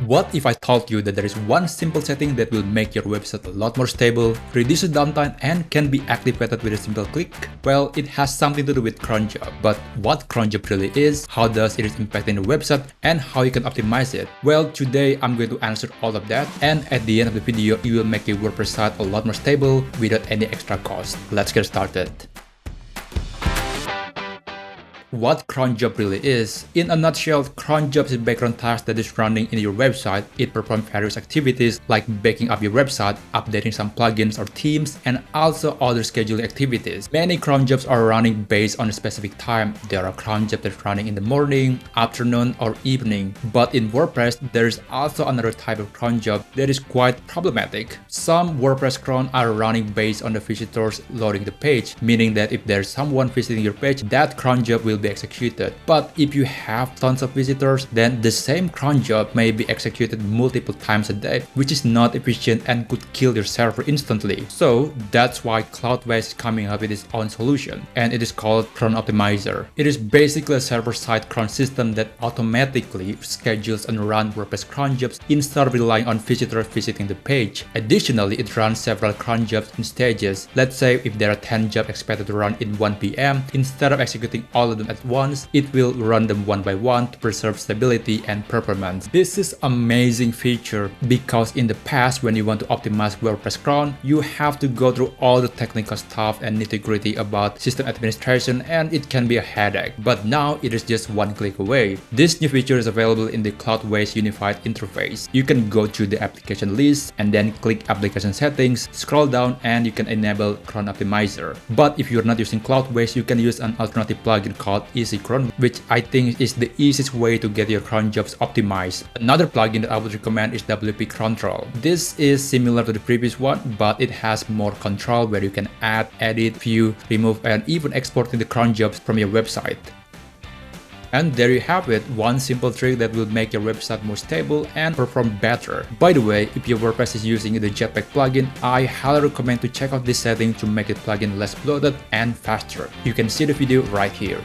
What if I told you that there is one simple setting that will make your website a lot more stable, reduces downtime, and can be activated with a simple click? Well, it has something to do with cron job. But what cron job really is, how does it impact your website, and how you can optimize it? Well, today I'm going to answer all of that, and at the end of the video, you will make your WordPress site a lot more stable without any extra cost. Let's get started. What cron job really is. In a nutshell, cron job is a background task that is running in your website. It performs various activities like backing up your website, updating some plugins or themes, and also other scheduling activities. Many cron jobs are running based on a specific time. There are cron jobs that are running in the morning, afternoon, or evening. But in WordPress, there is also another type of cron job that is quite problematic. Some WordPress cron are running based on the visitors loading the page, meaning that if there's someone visiting your page, that cron job will be executed. But if you have tons of visitors, then the same cron job may be executed multiple times a day, which is not efficient and could kill your server instantly. So that's why Cloudways is coming up with its own solution, and it is called Cron Optimizer. It is basically a server-side cron system that automatically schedules and runs WordPress cron jobs instead of relying on visitors visiting the page. Additionally, it runs several cron jobs in stages. Let's say if there are 10 jobs expected to run in 1 PM, instead of executing all of them at once, it will run them one by one to preserve stability and performance. This is an amazing feature because in the past, when you want to optimize WordPress cron, you have to go through all the technical stuff and nitty-gritty about system administration, and it can be a headache. But now it is just one click away. This new feature is available in the Cloudways unified interface. You can go to the application list and then click application settings, scroll down, and you can enable Cron Optimizer. But if you're not using Cloudways, you can use an alternative plugin called cron, which I think is the easiest way to get your cron jobs optimized. Another plugin that I would recommend is WP Control. This is similar to the previous one, but it has more control where you can add, edit, view, remove, and even export the cron jobs from your website. And there you have it, one simple trick that will make your website more stable and perform better. By the way, if your WordPress is using the Jetpack plugin, I highly recommend to check out this setting to make the plugin less bloated and faster. You can see the video right here.